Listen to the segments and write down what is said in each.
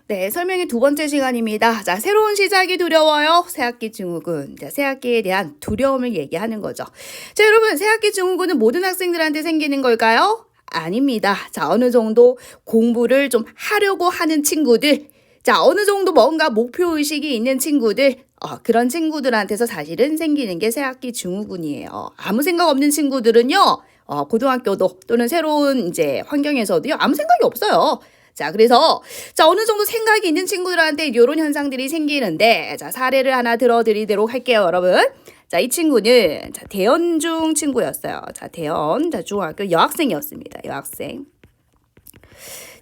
네, 설명의 두 번째 시간입니다. 자, 새로운 시작이 두려워요. 새학기 증후군. 자, 새학기에 대한 두려움을 얘기하는 거죠. 자, 여러분, 새학기 증후군은 모든 학생들한테 생기는 걸까요? 아닙니다. 자, 어느 정도 공부를 좀 하려고 하는 친구들, 자, 어느 정도 뭔가 목표의식이 있는 친구들, 그런 친구들한테서 사실은 생기는 게 새학기 증후군이에요. 아무 생각 없는 친구들은요, 고등학교도 또는 새로운 이제 환경에서도요, 아무 생각이 없어요. 자, 그래서, 자, 어느 정도 생각이 있는 친구들한테 이런 현상들이 생기는데, 자, 사례를 하나 들어드리도록 할게요, 여러분. 자, 이 친구는, 자, 대연중 친구였어요. 자, 자, 중학교 여학생이었습니다. 여학생.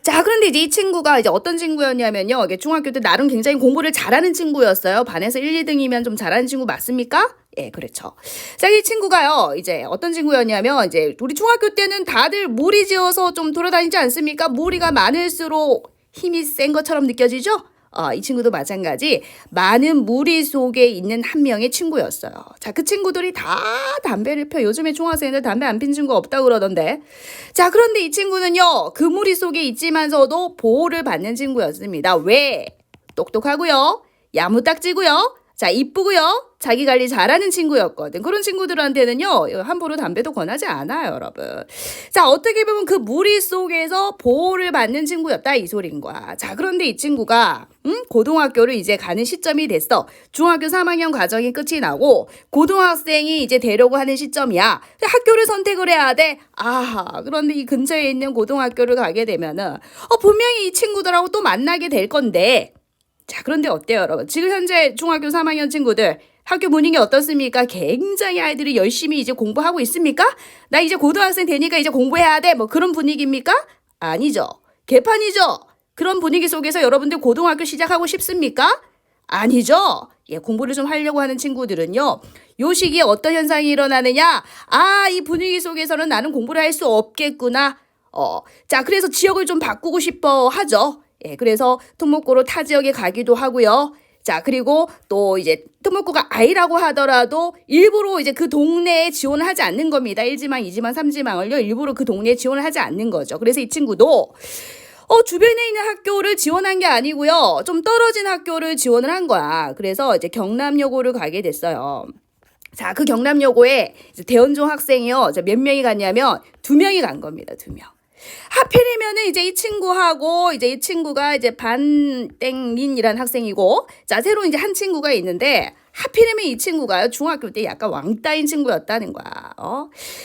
자, 그런데 이제 이 친구가 이제 어떤 친구였냐면요. 이게 중학교 때 나름 굉장히 공부를 잘하는 친구였어요. 반에서 1, 2등이면 좀 잘하는 친구 맞습니까? 예, 그렇죠. 자, 이 친구가요, 이제 어떤 친구였냐면, 이제 우리 중학교 때는 다들 무리 지어서 좀 돌아다니지 않습니까? 무리가 많을수록 힘이 센 것처럼 느껴지죠? 이 친구도 마찬가지 많은 무리 속에 있는 한 명의 친구였어요. 자, 그 친구들이 다 담배를 펴. 요즘에 중학생들 담배 안 핀 친구 없다고 그러던데. 자, 그런데 이 친구는요, 그 무리 속에 있지만서도 보호를 받는 친구였습니다. 왜? 똑똑하고요, 야무딱지고요, 자, 이쁘고요, 자기 관리 잘하는 친구였거든. 그런 친구들한테는요, 함부로 담배도 권하지 않아요, 여러분. 자, 어떻게 보면 그 무리 속에서 보호를 받는 친구였다, 이 소린 거야. 자, 그런데 이 친구가 고등학교를 이제 가는 시점이 됐어. 중학교 3학년 과정이 끝이 나고 고등학생이 이제 되려고 하는 시점이야. 학교를 선택을 해야 돼. 그런데 이 근처에 있는 고등학교를 가게 되면은 분명히 이 친구들하고 또 만나게 될 건데, 자, 그런데 어때요, 여러분? 지금 현재 중학교 3학년 친구들 학교 분위기 어떻습니까? 굉장히 아이들이 열심히 이제 공부하고 있습니까? 나 이제 고등학생 되니까 이제 공부해야 돼. 뭐 그런 분위기입니까? 아니죠. 개판이죠. 그런 분위기 속에서 여러분들 고등학교 시작하고 싶습니까? 아니죠. 예, 공부를 좀 하려고 하는 친구들은요, 요 시기에 어떤 현상이 일어나느냐? 이 분위기 속에서는 나는 공부를 할 수 없겠구나. 자, 그래서 지역을 좀 바꾸고 싶어 하죠. 예, 그래서 특목고로 타 지역에 가기도 하고요. 자, 그리고 또 이제 특목고가 아니라고 하더라도 일부러 이제 그 동네에 지원을 하지 않는 겁니다. 1지망, 2지망, 3지망을요. 일부러 그 동네에 지원을 하지 않는 거죠. 그래서 이 친구도 주변에 있는 학교를 지원한 게 아니고요, 좀 떨어진 학교를 지원을 한 거야. 그래서 이제 경남여고를 가게 됐어요. 자, 그 경남여고에 이제 대연중 학생이요. 몇 명이 갔냐면 2명이 간 겁니다. 2명. 하필이면은 이제 이 친구하고 이제 이 친구가 이제 반땡린이라는 학생이고, 자, 새로 이제 한 친구가 있는데, 하필이면 이 친구가요, 중학교 때 약간 왕따인 친구였다는 거야.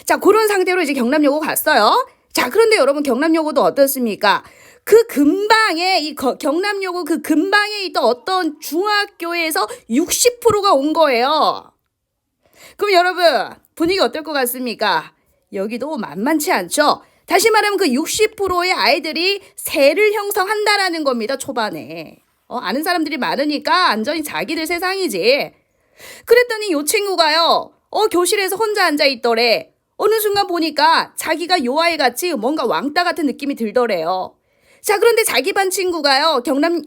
자, 그런 상태로 이제 경남여고 갔어요. 자, 그런데 여러분, 경남여고도 어떻습니까? 그 근방에, 경남여고 그 근방에 있던 어떤 중학교에서 60%가 온 거예요. 그럼 여러분, 분위기 어떨 것 같습니까? 여기도 만만치 않죠? 다시 말하면 그 60%의 아이들이 세를 형성한다라는 겁니다, 초반에. 아는 사람들이 많으니까 안전이 자기들 세상이지. 그랬더니 요 친구가요, 교실에서 혼자 앉아있더래. 어느 순간 보니까 자기가 요 아이 같이 뭔가 왕따 같은 느낌이 들더래요. 자, 그런데 자기 반 친구가요, 경남,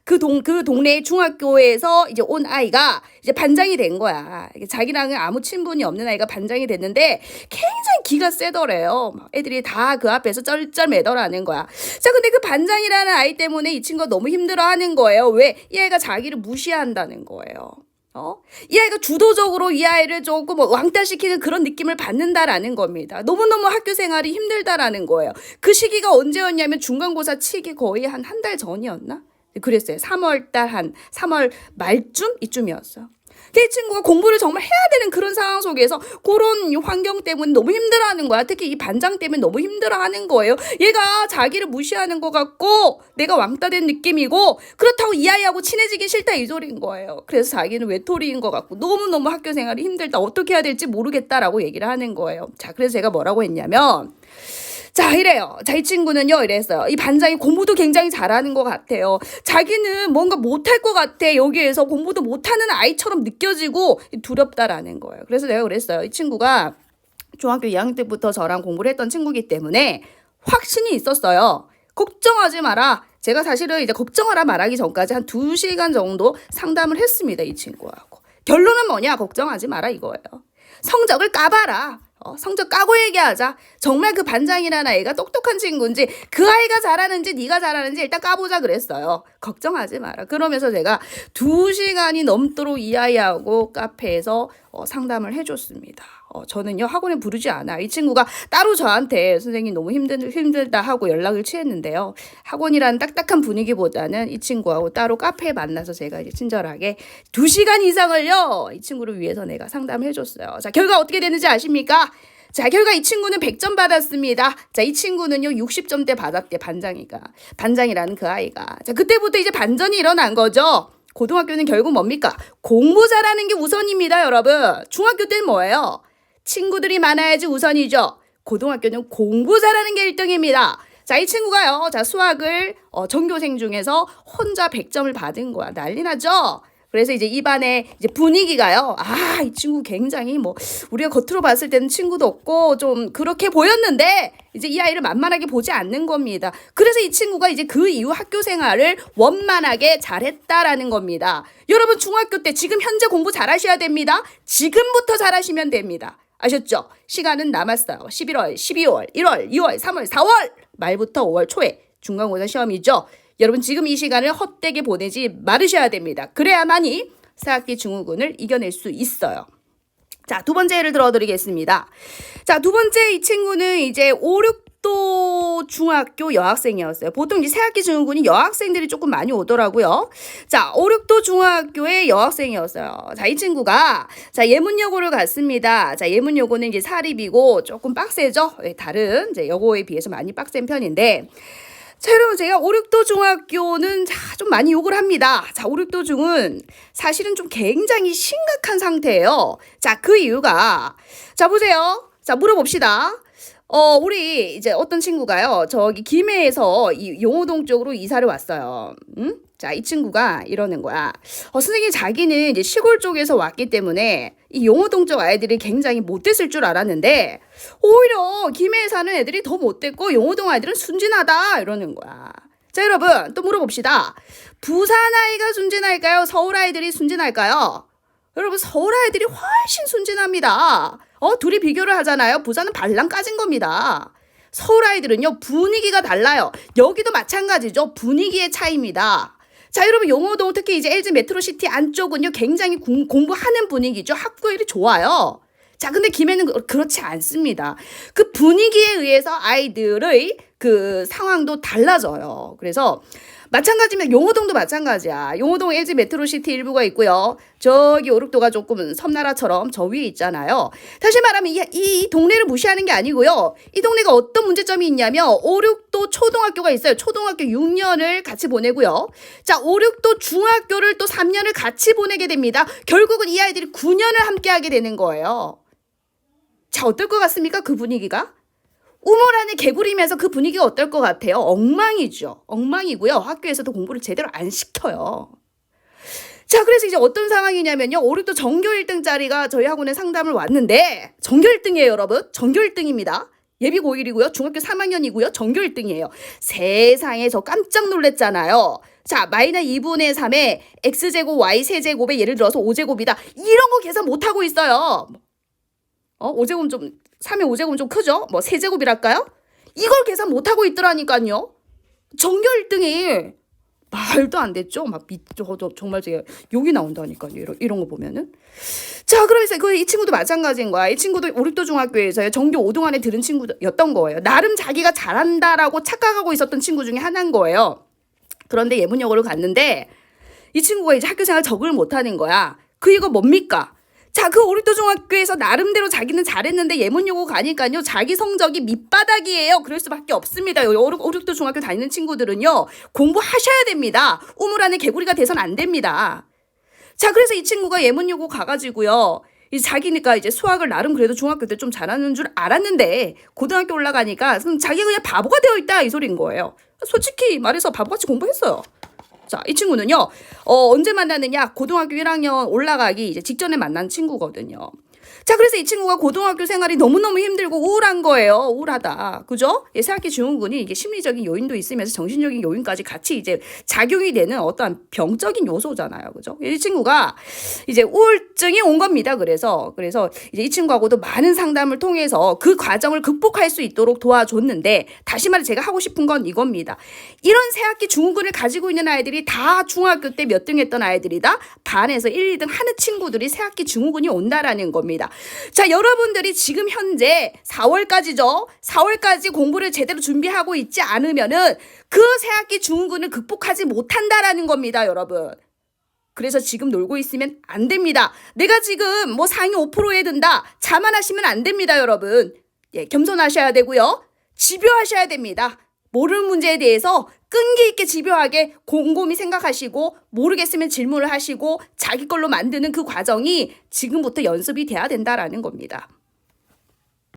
그 동네 중학교에서 이제 온 아이가 이제 반장이 된 거야. 자기랑은 아무 친분이 없는 아이가 반장이 됐는데 굉장히 기가 세더래요. 애들이 다 그 앞에서 쩔쩔매더라는 거야. 자, 근데 그 반장이라는 아이 때문에 이 친구가 너무 힘들어 하는 거예요. 왜? 이 아이가 자기를 무시한다는 거예요. 이 아이가 주도적으로 이 아이를 조금 왕따시키는 그런 느낌을 받는다라는 겁니다. 너무너무 학교 생활이 힘들다라는 거예요. 그 시기가 언제였냐면 중간고사 치기 거의 한 달 전이었나? 그랬어요. 3월 말쯤? 이쯤이었어요. 이 친구가 공부를 정말 해야 되는 그런 상황 속에서 그런 환경 때문에 너무 힘들어하는 거야. 특히 이 반장 때문에 너무 힘들어하는 거예요. 얘가 자기를 무시하는 것 같고 내가 왕따 된 느낌이고, 그렇다고 이 아이하고 친해지기 싫다, 이 소리인 거예요. 그래서 자기는 외톨이인 것 같고 너무너무 학교 생활이 힘들다, 어떻게 해야 될지 모르겠다라고 얘기를 하는 거예요. 자, 그래서 제가 뭐라고 했냐면, 자, 이래요. 자, 이 친구는요, 이랬어요. 이 반장이 공부도 굉장히 잘하는 것 같아요. 자기는 뭔가 못할 것 같아. 여기에서 공부도 못하는 아이처럼 느껴지고 두렵다라는 거예요. 그래서 내가 그랬어요. 이 친구가 중학교 2학년 때부터 저랑 공부를 했던 친구이기 때문에 확신이 있었어요. 걱정하지 마라. 제가 사실은 이제 걱정하라 말하기 전까지 한 2시간 정도 상담을 했습니다, 이 친구하고. 결론은 뭐냐? 걱정하지 마라, 이거예요. 성적을 까봐라. 성적 까고 얘기하자. 정말 그 반장이라는 아이가 똑똑한 친구인지 그 아이가 잘하는지 네가 잘하는지 일단 까보자 그랬어요. 걱정하지 마라. 그러면서 제가 2시간이 넘도록 이 아이하고 카페에서 상담을 해줬습니다. 저는요 학원에 부르지 않아. 이 친구가 따로 저한테 선생님 너무 힘들다 하고 연락을 취했는데요. 학원이라는 딱딱한 분위기보다는 이 친구하고 따로 카페에 만나서 제가 이제 친절하게 2시간 이상을요 이 친구를 위해서 내가 상담을 해줬어요. 자, 결과 어떻게 되는지 아십니까? 자, 결과 이 친구는 100점 받았습니다. 자, 이 친구는요 60점대 받았대. 반장이라는 그 아이가. 자, 그때부터 이제 반전이 일어난 거죠. 고등학교는 결국 뭡니까? 공부 잘하는 게 우선입니다, 여러분. 중학교 때는 뭐예요? 친구들이 많아야지 우선이죠. 고등학교는 공부 잘하는 게 1등입니다. 자, 이 친구가요. 자, 수학을 전교생 중에서 혼자 100점을 받은 거야. 난리 나죠? 그래서 이제 이 반의 이제 분위기가요. 아, 이 친구 굉장히 우리가 겉으로 봤을 때는 친구도 없고 좀 그렇게 보였는데 이제 이 아이를 만만하게 보지 않는 겁니다. 그래서 이 친구가 이제 그 이후 학교 생활을 원만하게 잘했다라는 겁니다. 여러분 중학교 때 지금 현재 공부 잘하셔야 됩니다. 지금부터 잘하시면 됩니다. 아셨죠? 시간은 남았어요. 11월, 12월, 1월, 2월, 3월, 4월 말부터 5월 초에 중간고사 시험이죠. 여러분 지금 이 시간을 헛되게 보내지 말으셔야 됩니다. 그래야만이 새학기 중후군을 이겨낼 수 있어요. 자, 두 번째 예를 들어드리겠습니다. 자, 두 번째 이 친구는 이제 5, 6도 중학교 여학생이었어요. 보통 이제 새학기 중후군이 여학생들이 조금 많이 오더라고요. 자, 5, 6도 중학교의 여학생이었어요. 자, 이 친구가 자 예문여고를 갔습니다. 자, 예문여고는 이제 사립이고 조금 빡세죠. 다른 이제 여고에 비해서 많이 빡센 편인데. 자, 여러분 제가 5, 6도 중학교는 좀 많이 욕을 합니다. 자, 5, 6도 중은 사실은 좀 굉장히 심각한 상태예요. 자, 그 이유가 자, 보세요. 자, 물어봅시다. 우리 이제 어떤 친구가요. 저기 김해에서 이 용호동 쪽으로 이사를 왔어요. 자, 이 친구가 이러는 거야. 선생님 자기는 이제 시골 쪽에서 왔기 때문에 이 용호동 쪽 아이들이 굉장히 못됐을 줄 알았는데 오히려 김해에 사는 애들이 더 못됐고 용호동 아이들은 순진하다 이러는 거야. 자, 여러분 또 물어봅시다. 부산 아이가 순진할까요? 서울 아이들이 순진할까요? 여러분 서울 아이들이 훨씬 순진합니다. 둘이 비교를 하잖아요. 부산은 발랑 까진 겁니다. 서울 아이들은요 분위기가 달라요. 여기도 마찬가지죠. 분위기의 차이입니다. 자, 여러분 용호동 특히 이제 LG 메트로시티 안쪽은요 굉장히 공부하는 분위기죠. 학구열이 좋아요. 자, 근데 김해는 그렇지 않습니다. 그 분위기에 의해서 아이들의 그 상황도 달라져요. 그래서 마찬가지면 용호동도 마찬가지야. 용호동 LG 메트로시티 일부가 있고요. 저기 오륙도가 조금 섬나라처럼 저 위에 있잖아요. 다시 말하면 이 동네를 무시하는 게 아니고요. 이 동네가 어떤 문제점이 있냐면 오륙도 초등학교가 있어요. 초등학교 6년을 같이 보내고요. 자, 오륙도 중학교를 또 3년을 같이 보내게 됩니다. 결국은 이 아이들이 9년을 함께 하게 되는 거예요. 자, 어떨 것 같습니까? 그 분위기가? 우물 안에 개구리면서 그 분위기가 어떨 것 같아요? 엉망이죠. 엉망이고요. 학교에서도 공부를 제대로 안 시켜요. 자, 그래서 이제 어떤 상황이냐면요. 오늘도 전교 1등짜리가 저희 학원에 상담을 왔는데 전교 1등이에요, 여러분. 전교 1등입니다. 예비 고1이고요. 중학교 3학년이고요. 전교 1등이에요. 세상에 저 깜짝 놀랐잖아요. 자, 마이너스 2분의 3에 x제곱 y 세제곱에 예를 들어서 5제곱이다. 이런 거 계산 못하고 있어요. 5제곱 3의 5제곱은 좀 크죠? 세제곱이랄까요? 이걸 계산 못하고 있더라니까요. 전교 1등이 말도 안 됐죠? 정말 제가 욕이 나온다니까요. 이런 거 보면은. 자, 그래서 이 친구도 마찬가지인 거야. 이 친구도 오륙도 중학교에서 전교 5등 안에 들은 친구였던 거예요. 나름 자기가 잘한다라고 착각하고 있었던 친구 중에 하나인 거예요. 그런데 예문여고를 갔는데 이 친구가 이제 학교 생활 적응을 못하는 거야. 이거 뭡니까? 자, 그 오륙도 중학교에서 나름대로 자기는 잘했는데 예문여고 가니까요. 자기 성적이 밑바닥이에요. 그럴 수밖에 없습니다. 오륙도 중학교 다니는 친구들은요. 공부하셔야 됩니다. 우물 안에 개구리가 돼선 안 됩니다. 자, 그래서 이 친구가 예문여고 가가지고요. 자기니까 이제 수학을 나름 그래도 중학교 때 좀 잘하는 줄 알았는데 고등학교 올라가니까 자기가 그냥 바보가 되어 있다 이 소리인 거예요. 솔직히 말해서 바보같이 공부했어요. 자, 이 친구는요, 언제 만났느냐? 고등학교 1학년 올라가기 이제 직전에 만난 친구거든요. 자, 그래서 이 친구가 고등학교 생활이 너무너무 힘들고 우울한 거예요. 우울하다. 그죠? 예, 새학기 증후군이 이게 심리적인 요인도 있으면서 정신적인 요인까지 같이 이제 작용이 되는 어떠한 병적인 요소잖아요. 그죠? 이 친구가 이제 우울증이 온 겁니다. 그래서 이제 이 친구하고도 많은 상담을 통해서 그 과정을 극복할 수 있도록 도와줬는데, 다시 말해 제가 하고 싶은 건 이겁니다. 이런 새학기 증후군을 가지고 있는 아이들이 다 중학교 때 몇 등 했던 아이들이다. 반에서 1, 2등 하는 친구들이 새학기 증후군이 온다라는 겁니다. 자, 여러분들이 지금 현재 4월까지죠. 4월까지 공부를 제대로 준비하고 있지 않으면은 그 새학기 증후군을 극복하지 못한다라는 겁니다, 여러분. 그래서 지금 놀고 있으면 안 됩니다. 내가 지금 뭐 상위 5%에 든다. 자만하시면 안 됩니다, 여러분. 예, 겸손하셔야 되고요. 집요하셔야 됩니다. 모르는 문제에 대해서 끈기 있게 집요하게 곰곰이 생각하시고, 모르겠으면 질문을 하시고 자기 걸로 만드는 그 과정이 지금부터 연습이 돼야 된다라는 겁니다.